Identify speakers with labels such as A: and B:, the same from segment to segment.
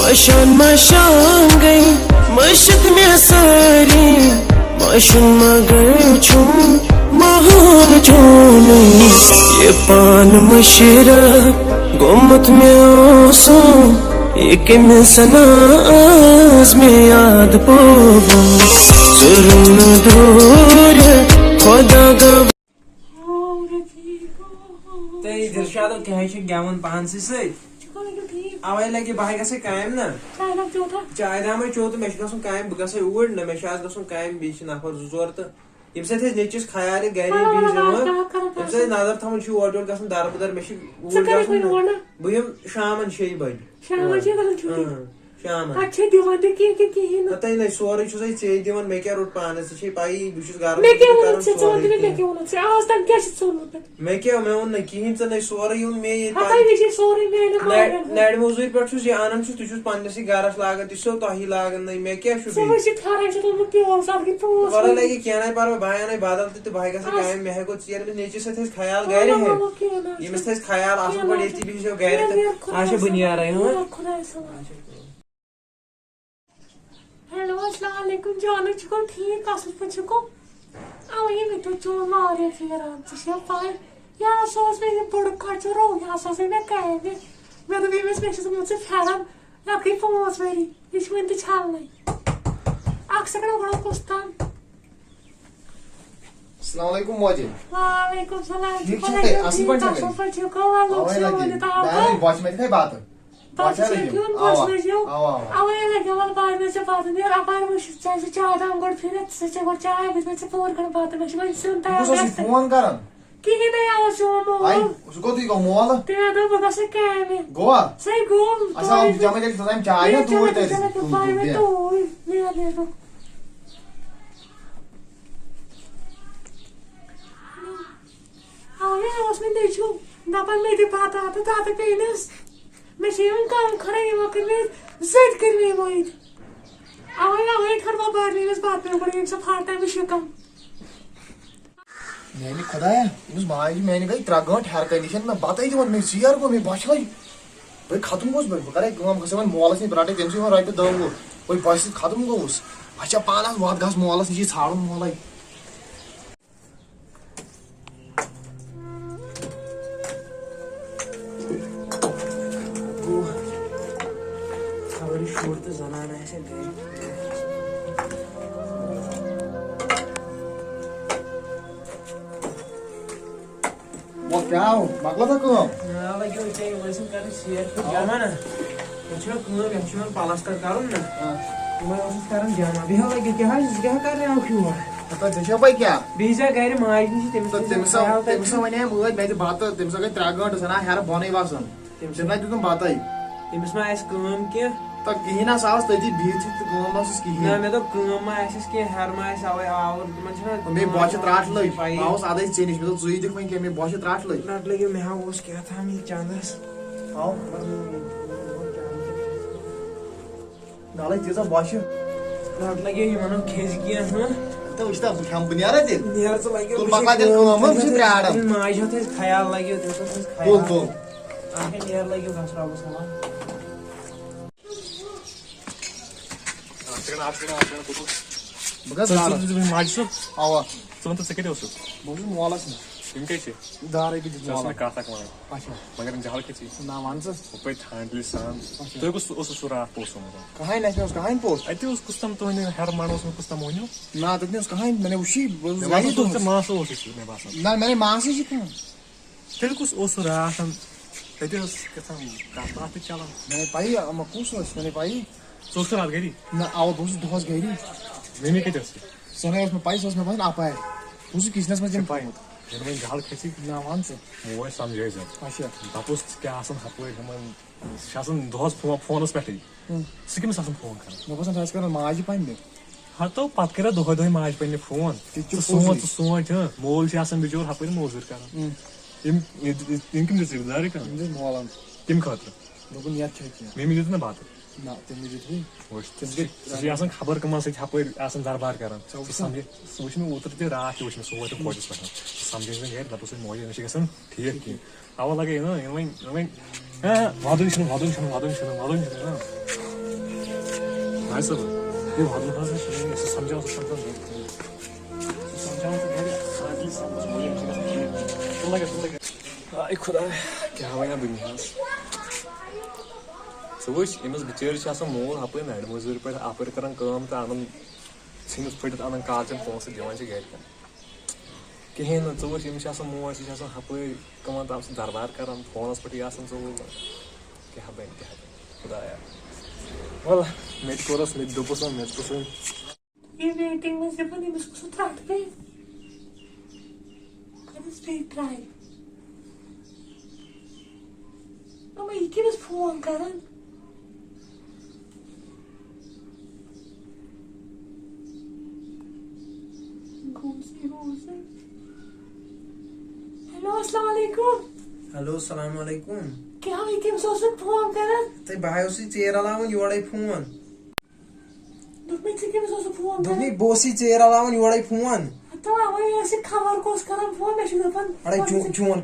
A: مشان مشان گئی مشت میں ساری مشن مگر چھم مہان چون یہ پان مشرق گمت میں اوسوں یہ کم سناز میں یاد پوگم ظلم دور خدا گو
B: تے درشاد کیا گیون پان سی اوے لگی بہ گھے کام نا چائے دام چو تو مے گھن کام بہ گھے اوڑ نا مے گھن کام بیس نفر زور تو یم سات نیچس خیال گھر یم سات نظر تھون اور یور گھن دربدر مے اوڑ بہ یم شامن 6 بجے شام تین سورے ٹھیک دان مے کیا روٹ پانس ٹھیک پی بس گھر مے کیا مے وون نا کہین ژے سورے یون مے نڑ موزور پہ یہ انان تہ پنسے گھرس لاگان تہ سو تہی لاگان مے کیا ورا لگی کی نا پر بھائی انے بدل تہ بھائی گھن کام مے ہیکو ژیر نیچے ست خیال گھر یمس تھس خیال اصل پہ یہ بہو گھر تو اچھا بہ نیرے
C: ہیلو السلام علیکم جانا چھو ٹھیک اصل پہ چھو اوے یہ تو چون مارے پھیران ژے پاے یا سوس میں یہ بڑ کچرو یا سوس میں کام میں تو بیمس میں چھس مجھ سے پھیران یا کہ 5 وری یہ ون تہ چھلنے اکثر بڑا پستان
D: السلام علیکم موجی
C: وعلیکم السلام
D: ٹھیک چھے اصل پہ چھو اوے لگی میں واچ میں تھے بات فون کران مول گوا چائے
C: دپان مے دات دات پینس میں کم کھڑے زد کر اوے اوے کھڑا بڑھ بات پہ بڑی سا پھاٹا بھی شکم
D: میری خدایا امس ماج میانہ گئی 3 گھنٹہ ہر کنڈیشن میں بتائی دن میں ژیر گو میں بچے بھائی ختم گوس بہ کرے گھس مولس نش رٹے تم سے رپہ 10 وہ بھائی بس ختم گوس اچھا پانس وات گھس مولس نش ژھانڈن مولے
B: شور تو زنان ایسے گھر
D: وہ کیا ہو مکلا تھا
B: نا لگو ٹھیک ورسن کر شیر تو جمع نا یہ پلسٹر کرن نا تمہیں کران جمع بیہ لگی کیا کر رہے ہو کیوں
D: ژےٚ بھائی کیا
B: بیس گھر ماج نش
D: تمس ون مٲج مے بتہ تمس گئی 3 گھنٹہ سنا ہر بۄنٕے وسان تمس نا دیُتم بتاے
B: تمس ما آس کٲم کینٛہہ
D: تو کہین سا تتی بہت کم کہین
B: نا مے دپ کٲم ما آسس کینٛہہ ہر ما آس اوے آور تمن چھنا
D: مے بوچھ تراٹ لگ آوس ادے ژے نش مے دپ ژٕے دِکھ وۄنۍ کینٛہہ مے بوچھ تراٹ لگ
B: تراٹ لگیو مے ہا اوس کیا تھا مے چندس
D: آو نالے تیزا بوچھ
B: تراٹ لگیو یمن کھیز کینٛہہ ہاں
D: تو وچھتا کھم بنیارا تیل
B: نیر ژٕ لگیو
D: تو پکا تیل کٲم بہٕ چھُس پرٛاران
B: ماج ہتھ خیال لگیو تمس
D: تُل تُل
B: اکھ نیر لگیو گھس ربس حوال
E: ماج صب
D: اوا
E: ژٕ ژٕ کتہِ اوسُکھ
D: بہٕ چھُس مولس
E: یِم کتہِ چھِ
D: 10 رۄپیہِ دِژ
E: ژٕ
D: مولس
E: کتھ اکھ ونان
D: اچھا
E: مگر جہل کھژی
D: نا ون ژٕ
E: ہُپٲرۍ ٹھانڈلہِ سان تۄہہِ کُس اوسوٕ سُہ راتھ پوسٹ سومُت
D: کہانی اسہِ اوس کہانی پوسٹ
E: اتہِ اوس کُس تام تُہنٛدِ ہر مانٛڈ اوسمُت کُس تام ؤنِو
D: نا تتہِ اوس کہانی میں نے وٕچھی
E: مےٚ باسان ژٕ ماسہٕ اوسُے سُہ مےٚ باسان
D: نا میں نے ماسٕے چھِ کٲم
E: تیٚلہِ کُس اوس سُہ راتھ تتہِ ٲس کیٛاہتام کتھ باتھ تہِ چلان
D: میں نے پایی کُس اوس میں نے پایی
E: ژٕ اوسکھٕ راتھ گری
D: نہ اوا بہٕ اوسُس دۄہس گری
E: ممی کتہِ ٲس
D: سۄ نَے ٲس مےٚ پاے سۄ ٲس مےٚ باسان اپارِ بہٕ اوسُس کچنس منٛز تٔمۍ تھومُت
E: ییٚلہِ وۄنۍ جہل کھژی
D: نا ون ژٕ
E: موج سمجھٲے زن
D: اچھا
E: دپُس کیٛاہ آسان ہپٲرۍ ہُمن سُہ چھُ آسان دۄہس فونس پٮ۪ٹھٕے ژٕ کٔمِس آسان فون کران
D: مےٚ باسان سۄ آسہِ کران ماجہِ پننہِ
E: ہتو پتہٕ کرِ دۄہے دۄہے ماجہِ پننہِ فون ژٕ سونٛچ مول چھُ آسان بِچور ہپٲرۍ موزوٗرۍ کران یِم کٔمۍ دِژ دارِ کران
D: دِژ مولن
E: کمہِ خٲطرٕ
D: دوٚپُن یتھ چھِ کینٛہہ
E: ممی دیُت نہ بتہٕ
D: نہ تٔمۍ دِتُے
E: سُہ چھُ آسان خبر کٕمن سۭتۍ ہپٲرۍ آسان دربار کران سُہ وٕچھ مےٚ اوترٕ تہِ راتھ تہِ وٕچھ مےٚ سُہ ووت فوجس پٮ۪ٹھ سُہ سمجھٲے مےٚ گرِ دپُس موجی مےٚ چھِ گژھان ٹھیٖک کینٛہہ اوا لگے نا وۄنۍ ودُن چھُنہٕ صٲب یہِ وَدُن حظ سَمجھاو سُہ آے خۄدایا کیٛاہ وَنیا بہٕ مےٚ حظ ژٕ وٕچھ أمِس بِچٲرۍ چھِ آسان مول ہَپٲرۍ نَرِ موٚزوٗرۍ پٲٹھۍ اَپٲرۍ کَران کٲم تہٕ اَنان ژھٕنِتھ پھٔٹِتھ اَنان کالچَن پونٛسہٕ دِوان چھِ گَرِکٮ۪ن کِہیٖنۍ نہٕ ژٕ وٕچھ أمِس چھِ آسان موج یہِ چھِ آسان ہَپٲرۍ کٕمَن تام سُہ دربار کَران فونَس پٮ۪ٹھٕے آسان ژوٚوُہ کیٛاہ بَنہِ خۄدایا وَلہٕ مےٚ تہِ کوٚرُس مےٚ تہِ دوٚپُس وۄنۍ مےٚ ژٕ وٕنۍ
C: یہ ویٹنگ میں سے بن اس کو تھرٹ پہ کرس پہ ٹرائی اما یہ کیس فون کرن ہیلو السلام علیکم.
B: ہیلو السلام علیکم.
C: کیا ہوئی کیمس اوس فون کرن
B: تہ بہٕ اوسُے ژیر علاوان یورے فون.
C: دوٚپمَے ژٕ کیمس اوس فون
B: دوٚپمے بہٕ اوسُے ژیر علاوان یورے فون.
C: تو اوے ٲسۍ خبر کۄس کران فون مےٚ چھُ دپان
B: اڑے چون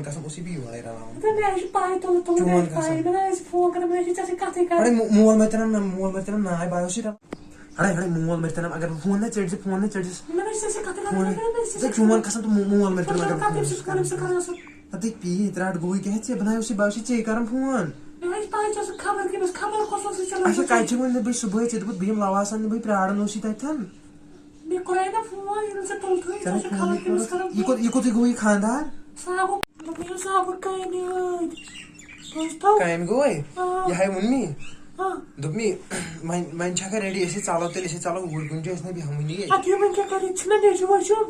B: قسم اوسُے بہٕ یورے رلاوان.
C: تہٕ مےٚ چھُ پاے تُل پاے مےٚ ٲسۍ فون کران مےٚ چھِ ژےٚ کتھٕے
B: اڑے
C: کران.
B: مول مرتنم ناے بہٕ اوسُے اڑے مول مرتنم اگر بہٕ فون نہ ژٔٹزِ
C: مےٚ چھِ ژےٚ کتھٕے کران
B: چون قسم تو مول مرتنم اگر
C: کتھ تٔمۍ سۭتۍ کران سُہ کران سُہ
B: پتہٕ پی ترٛٹھ گوٚوٕے کیٛاہ ژےٚ بہٕ اوسُے ژے کران فون.
C: مےٚ ٲسۍ پاے ژےٚ ٲسٕکھ خبر کیمس خبر کۄس اوس چلان.
B: اچھا کتہِ چھِ وۄنۍ بہٕ صُبحٲے ژےٚ دوٚپُتھ بہٕ یِمہٕ لواسان بہٕ پیاران اوسُے تتٮ۪ن.
C: مےٚ کوٚرے نا فون ییٚلہِ ژےٚ تُلتھٕے ژےٚ چھِ خبر کیمس کران.
B: یہِ کوٚتُے گوٚو یہِ خانٛدار.
C: صابُر دوٚپمَے صابُر کامہِ ٲدۍ بوٗزتھو.
B: کامہِ گوٚوے یِہے ووٚن مےٚ دوٚپمے وۄنۍ چھکھا ریڈی أسۍ ژلو تیٚلہِ أسۍ ژلو اوٗرۍ کُن چھِ أسۍ نہٕ بیٚہوٲنی ییٚتہِ.
C: اَدٕ وۄنۍ کیٛاہ کَرِ چھُنا نیٚچوٗ ویٚچوٗ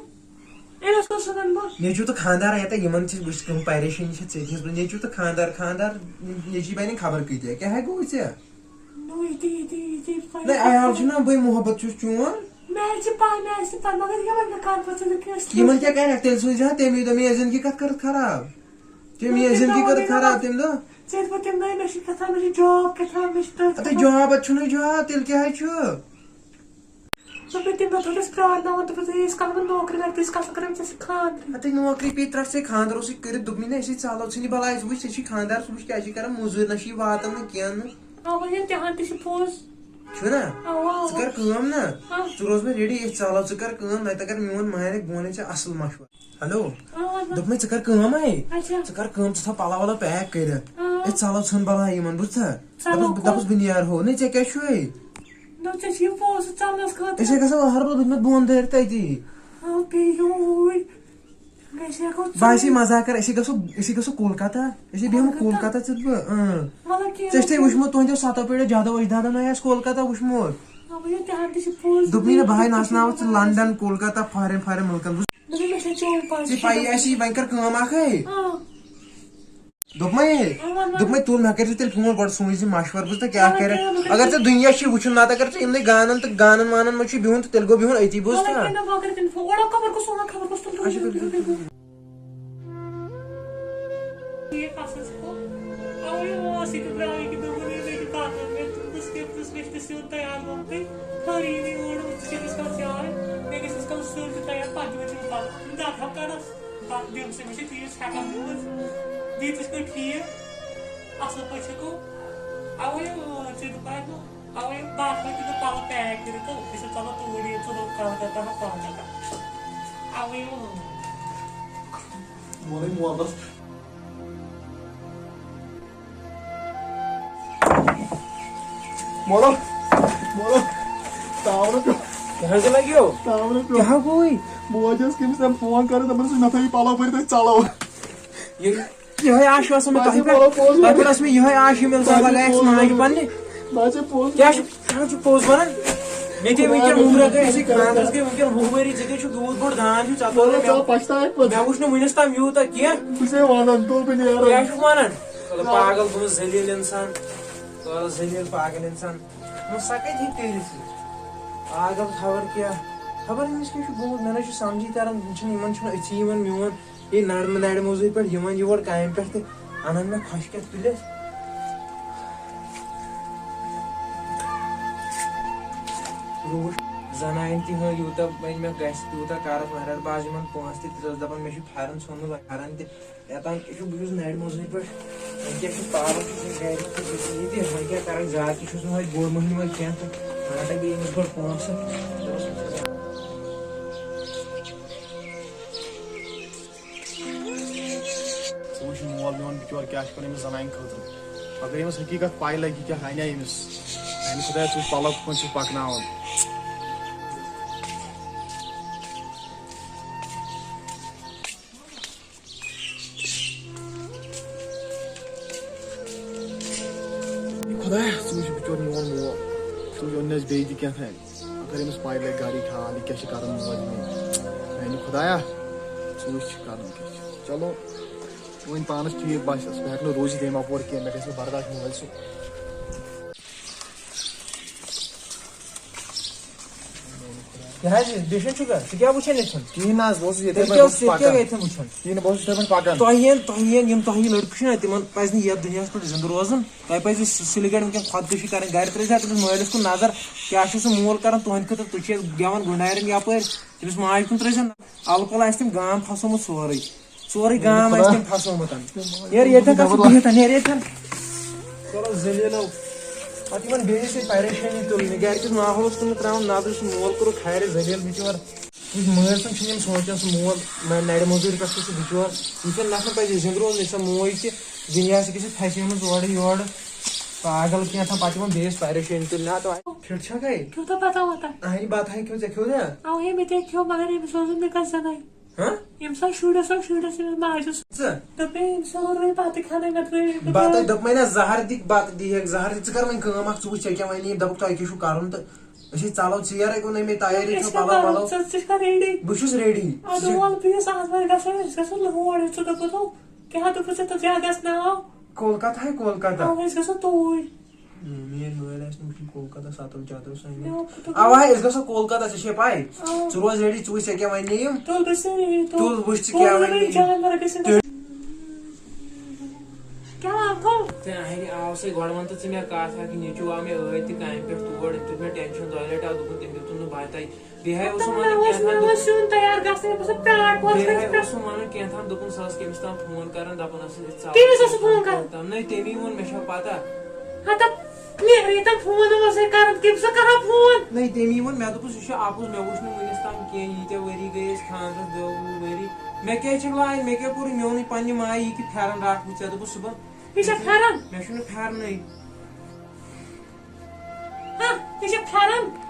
C: أمِس کُس سُنٛدن بہٕ
B: نیٚچوٗ تہٕ خانٛدار ییٚتہِ یِمن چھِ وٕچھ کٕم پریشٲنی چھِ ژےٚ تہِ نیٚچوٗ تہٕ خانٛدار نیٚچی بنہِ خبر کۭتیاہ کیٛاہ ہے گوٚو ژےٚ.
C: نو یِتہِ
B: نہ عیال چھُنا بٔے محبت چھُس چون.
C: مےٚ چھِ پاے مےٚ آسہِ پتہٕ مگر یِمن کیٛاہ کَرٕ بہٕ ژٕ کیٛاہ
B: یِمن کیٛاہ کرکھ تیٚلہِ سوٗزِہا تَمی دۄہ میٲنۍ زندگی کتھ کٔرٕتھ خراب ژےٚ میٲنۍ زندگی کٔرٕتھ خراب تمہِ دۄہ.
C: ژےٚ ٲسۍ بہٕ تمہِ دۄہ مےٚ چھِ کھسان مےٚ چھِ جاب کھسان مےٚ چھِ
B: تہٕ جاب اتہِ چھُنہٕ جاب تیٚلہِ کیٛاہ حظ چھُ.
C: دوٚپمَے تمہِ دۄہ تھوٚوُس پرٛارناوان دوٚپُس ییٖتِس کالس بہٕ نوکری لگہٕ تیٖتِس کالس کرن ژےٚ سۭتۍ خانٛدر.
B: اتے نوکری پیٚیہِ ترٛٹھ ژےٚ خانٛدر اوسُے کٔرِتھ دوٚپمے نا أسے ژلو ژھٕنہِ بلاے ژٕ وٕچھ ژےٚ چھُے خانٛدار ژٕ وٕچھ کیٛاہ چھِ کران موٚزوٗرۍ نہ چھُے واتان نہٕ کینٛہہ نہٕ
C: اوا ییٚلہِ تِہن تہِ چھُ پوٚز
B: چھُنا.
C: اوا
B: ژٕ کر کٲم نا
C: اوا
B: ژٕ روز مےٚ ریڈی أسۍ ژلو ژٕ کر کٲم نتہٕ اگر میون مانہِ بہٕ ونے ژےٚ اصل مشور. ہیلو دوٚپمے ژٕ کر کٲم ہے ژٕ کر کٲم ژٕ تھاو پلو ولو پیک کٔرِتھ أسۍ ژلو ژھٕن بلاے یِمن بوٗزتھا دپُس بہٕ نیرہو نہ ژےٚ کیٛاہ چھُے.
C: ژےٚ چھِ یِم پونٛسہٕ ژلنس خٲطرٕ
B: أسۍ ہے گژھو أہربل بہٕ بۄن دٲرۍ تتی.
C: بیٚیہِ ہوٗرۍ گژھِ ہٮ۪کو
B: بہٕ آسے مزاق کران أسۍ گژھو کولکتہ أسۍ بیٚہمو کولکتہ ژٕ بہٕ
C: مطلب
B: ژےٚ چھُے وٕچھمُت تُہنٛدیو سَتو پیڑو جادو اجدادن آسہِ کولکتہ وٕچھمُت.
C: تِہن تہِ چھُ پوٚز
B: دوٚپمے نہ بہٕ ہاے نژناوَتھ ژٕ لنڈن کولکتہ فارین مُلکن.
C: دوٚپمَے مےٚ چھےٚ چون پاے
B: ژےٚ پایی آسی وۄنۍ کر کٲم اکھ ہے دوٚپمے تُل مےٚ کٔرۍ زِ تیٚلہِ فون گۄڈٕ سوٗنچ زِ مشور بوٗزتھا کیٛاہ کرِ اگر ژےٚ دُنیا چھُے وٕچھُن نتہٕ اگر ژٕ یِمنٕے گانن تہٕ گانن وانن منٛز چھُے بِہُن تہٕ تیٚلہِ گوٚو بِہُن أتی بوٗزتھا.
C: ییٖتِس پٲٹھۍ ٹھیٖک اَصٕل پٲٹھۍ چھَکو اَوَے ژےٚ دوٚپہٕ اَوَے بہٕ ہٮ۪کہٕ تہِ پَلو پیک کٔرِتھ تہٕ أسۍ ژَلو توٗرۍ ژٕ دوٚپ کولکتہ اَوَے
D: مولٕے مولس مولو تاونہٕ پیٚو
B: کیٛاہ حظ لگیو
D: تاونہٕ پیٚو
B: کیٛاہ گوٚوٕے.
D: بوج ٲس کٔمِس تٔمۍ فون کٔرِتھ دپان مےٚ تھٲیِو پلو بٔرِتھ أسۍ ژلو.
B: یِہے آش اوس مےٚ تۄہہِ پٮ۪ٹھ ٲس مےٚ یِہے آش یِم لگایہِ اَسہِ ماجہِ پننہِ کیٛاہ چھُ پوٚز ونان مےٚ تہِ وٕنکیٚن عمرا گٔے اَسے خانٛدرس گٔے وٕنکیٚن 20 ؤری ژےٚ کیٛاہ چھُ یوٗت بوٚڑ دان چھُ ژےٚ مےٚ وٕچھ نہٕ وُنِس تام یوٗتاہ کینٛہہ. کیٛاہ چھُکھ ونان پاگل گوٚمُت ذلیٖل اِنسان ذلیٖل پاگل اِنسان سۄ کتہِ ہیٚکہِ کٔرِتھ پاگل خبر کیٛاہ خبر أمِس کیٛاہ چھُ گوٚمُت مےٚ نہ چھُ سمجھی تران یِمن چھُنہٕ أتھی یِوان میون یہِ نرِ موٚزوٗرۍ پٮ۪ٹھ یِوان یور کامہِ پٮ۪ٹھ تہِ اَنان مےٚ خۄشکٮ۪تھ تُلِتھ. روٗد زنانہِ تہِ ہٲو یوٗتاہ وۄنۍ مےٚ گژھِ تیوٗتاہ کَرَس مہراز باز یِمن پونٛسہٕ تہِ دِژٕس دَپان مےٚ چھُ پھٮ۪رن ژھُنمُت پھٮ۪رن تہِ یوٚتام بہٕ چھُس نرِ موٚزوٗرۍ پٮ۪ٹھ پاور یہ وی کر زیادہ تھی بوڑ مہینہ وی کی تو بیس گۄڈٕ پونٛسہٕ
D: وٕچھ مول میون بِچور کیٛاہ چھُ کران أمِس زنانہِ خٲطرٕ اگر أمِس حقیٖقت پاے لگہِ کیٛاہ اَنیا أمِس میانہِ خۄدایا ژٕ وٕچھ پلو کُن چھُس پکناوان خۄدایا ژٕ وٕچھ بِچور میون مول ژٕ وٕچھ اوٚن اَسہِ بیٚیہِ تہِ کینٛہہ اگر أمِس پاے لگہِ گرٕچ حال یہِ کیٛاہ چھِ کران موج میٲنۍ میانہِ خۄدایا ژٕ وٕچھ کرُن کیٛاہ چھِ چلو وۄنۍ پانس ٹھیٖک باسٮ۪س بہٕ ہٮ۪کہٕ نہٕ روٗزِتھ ییٚمہِ اپور کینٛہہ مےٚ گژھِ نہٕ برداش مٲلۍ سُہ
B: بیٚیہِ چھُکا ژٕ کیٛاہ وٕچھان ییٚتھن
D: کِہیٖنۍ نہ حظ بہٕ اوسُس ییٚتہِ
B: کیٛاہ ییٚتھن وٕچھان
D: کِہیٖنۍ نہٕ بہٕ اوسُس یِتھٕے پٲٹھۍ پکان
B: تۄہہِ یِم تۄہہِ لڑکہٕ چھِ نا تِمن پزِ نہٕ یتھ دُنیاہس پٮ۪ٹھ زنٛدٕ روزُن تۄہہِ پزِ سُلہِ گڑِ وٕنکیٚن خۄدکٔشی کرٕنۍ گرِ ترٲیزِ تٔمِس مٲلِس کُن نظر کیٛاہ چھُ سُہ مول کران تُہنٛدِ خٲطرٕ تُہۍ چھِ گٮ۪وان گُنڈارٮ۪ن یپٲرۍ تٔمِس ماجہِ کُن ترٲیزِ الہٕ پلہٕ آسہِ تٔمۍ گام پھسومُت سورُے گام آسہِ تٔمۍ پھسومُت نیرِ ییٚتھن بِہِتھ نیرِ ییٚتھن چلو زٔلیٖلو پتہٕ یِمن بیٚیِس سۭتۍ پریشٲنی تُلنہِ گرِکِس ماحولس کُن تراوُن نظر سُہ مول کوٚرُکھ کھارِ زٔلیٖل بِچور مٲلۍ سُنٛد چھُنہٕ یِم سونٛچان سُہ مول نرِ موٚزوٗرِ پٮ۪ٹھ چھُ سُہ بِچور وٕنکیٚن نفر پزِ زنٛدٕ روزُن سۄ موج تہِ دُنیاہس گٔژھِتھ پھسیمٕژ اورٕ یورٕ پاگل کینٛہہ پتہٕ یِمن بیٚیِس پریشٲنی تُلنہِ نہ تو فِٹ چھا گٔے
C: کوٗتاہ پتہ وتہ
B: اہنہِ بتہٕ ہاے کھیٚو ژےٚ کھیٚو نا
C: اوے مےٚ تے کھیوٚو مگر أمِس روزُن مےٚ کتھ زناے ییٚمہِ ساتہٕ شُرس أمِس ماجہِ دوٚپمے أمِس روٚنٕے بتہٕ کھٮ۪نٕے مےٚ ترٛٲے
B: بتہٕ دوٚپمے نہ زہر دِکھ بتہٕ دِیکھ زہر ژٕ کر وۄنۍ کٲم اکھ ژٕ وٕچھ ژےٚ کیٛاہ وَنہِ دوٚپُکھ تۄہہِ کیٛاہ چھُو کرُن تہٕ أسۍ ژلو ژیرے گوٚو نہٕ مےٚ تیٲری چھو پلو پلو
C: ژٕ چھکھا ریڈی
B: بہٕ چھُس ریڈی
C: ادٕ وول پلیٖز اتھ وۄنۍ گژھو أسۍ گژھو لوڑ ژٕ دوٚپُتھ کیٛاہ دوٚپُتھ ژےٚ تہٕ جگہس ناو
B: کولکتہ ہے کولکتہ
C: أسۍ گژھو توٗرۍ
B: میٲنۍ مٲلۍ آسہِ نہٕ وٕچھُن کولکتہ ستو چتو سان اوا ہے أسۍ گژھو کولکتہ ژےٚ چھے پاے ژٕ روز ریڈی ژٕ وٕچھ ژےٚ کیٛاہ وَنہِ یِم
C: تُل بہٕ سٲری
B: تُل وٕچھ ژٕ کیٛاہ وَنہِ ژےٚ آو سٕے گۄڈٕ وَن تہٕ ژٕ مےٚ کتھ اکھ نیٚچوٗ آو مےٚ ٲدۍ تہِ کامہِ پٮ۪ٹھ تور أمۍ دیُت مےٚ ٹٮ۪نشن دۄیہِ لٹہِ آو دوٚپُن تٔمۍ دیُتُن نہٕ بتَے بیٚیہِ ہاے اوسُم ونان کینٛژھن دوٚپُن سۄ ٲس کٔمِس تام فون کران دپان ٲسٕس نٔے تٔمی ووٚن مےٚ چھو پتہ نٔے تٔمی ووٚن مےٚ دوٚپُس یہِ چھُ اَپُز مےٚ وٕچھ نہٕ وُنِس تام کینٛہہ ییٖتیاہ ؤری گٔے أسۍ خاندرس 10 وُہ ؤری مےٚ کیٛازِ چھکھ لاگٕنۍ مےٚ کیٛاہ کوٚر میونٕے پننہِ مایہِ یہِ کہِ پھٮ۪رن رٹھ بہٕ ژےٚ دوٚپُس صُبحن مےٚ چھُنہٕ پھٮ۪رنٕے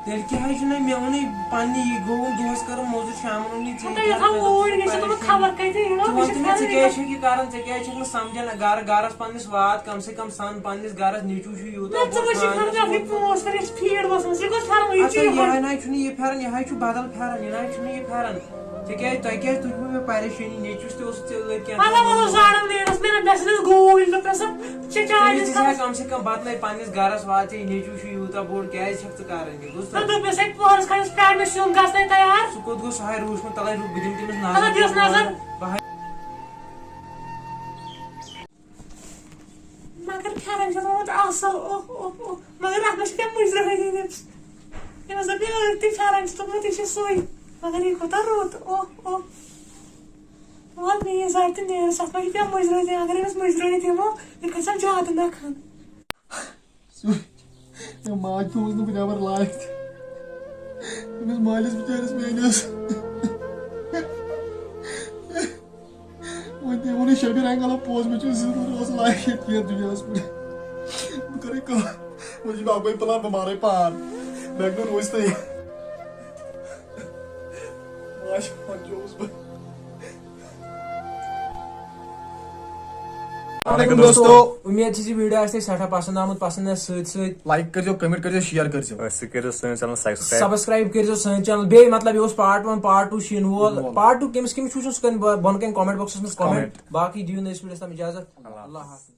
B: تیٚلہِ کیٛاہ حظ چھُنہٕ مےٚ ووٚنُے پننہِ یہِ گوٚو دۄہس کرُن موٚزوٗرۍ شامن اوٚن ژٕ کیٛازِ چھکھ یہِ کران ژےٚ کیٛازِ چھکھ نہٕ سمجھان گرس پننِس وات کم سے کم سن پننِس گرس نیٚچوٗ چھُ یوٗتاہ یِہے نہ چھُنہٕ یہِ پھٮ۪رن یِہے چھُ بدل پھٮ۪رن یہِ نہ چھُنہٕ یہِ پھٮ۪رن ژےٚ کیٛازِ تۄہہِ کیٛازِ تُجوٕ مےٚ پریشٲنی نیٚچوِس تہِ اوسُتھ ژےٚ ٲدۍ کینٛہہ کم سے کم بدلے پننِس گرس وات ژےٚ یہِ نیٚچوٗ چھُ یوٗتاہ بوٚڑ کیٛازِ چھکھ ژٕ کران یہِ سُہ کوٚت گوٚو سُہ ہاے روٗشمُت تلے بہٕ دِمہٕ تٔمِس نظر
C: مگر پھٮ۪رن چھُ تھومُت اصل مگر اتھ منٛز چھِ کینٛہہ مُجرٲہی أمِس دوٚپ مےٚ ٲدۍ تہِ پھٮ۪رن چھُ تھومُت یہِ چھُ سُے مگر یہِ کوٗتاہ رُت وَل میٛٲنۍ زَرِ تہِ نیرس اتھ منٛز چھِ کینٛہہ مُجرٲہی دِنۍ اگر أمِس مُجرٲہی دِمو یہِ کھسہِ زیادٕ نکھن
D: ماجہِ تھوٚوُس نہٕ بہٕ نٮ۪بر لایق تہِ أمِس مٲلِس بِچٲرِس میٲنِس وۄنۍ تہِ ووٚنُے شبیٖر انکلن پوٚز مےٚ چھُنہٕ زندٕ روزُن لایق ییٚتہِ کینٛہہ دُنیاہس پٮ۪ٹھ بہٕ کرے کٲم وۄنۍ چھُ مےٚ اکوے پلان بہٕ مارے پان مےٚ ہٮ۪کہٕ نہٕ روٗزتھٕے ماجہِ منٛزوس بہٕ
B: امید چھِ ویڈیو آسہِ تۄہہِ سٮ۪ٹھاہ پسنٛد آمُت پسنٛد آسہِ سۭتۍ سۭتۍ
D: لایک کٔرزیو کمنٹ کٔرزیو شیر کٔرزیو
E: أسۍ کٔرِو سٲنۍ چینل
B: سبسکرایب کٔرزیو سٲنۍ چینل بیٚیہِ مطلب یہِ اوس پارٹ 1 پارٹ 2 چھُ یِنہٕ وول پارٹ 2 کٔمِس کٔمِس چھُ وٕچھُن سُہ کٔرِنۍ بۄنہٕ کَنہِ کامنٹ بوکسس منٛز کامنٹ باقٕے دِیِو نہٕ أسۍ ویٖڈیوس تام اِجازت اللہ حافظ.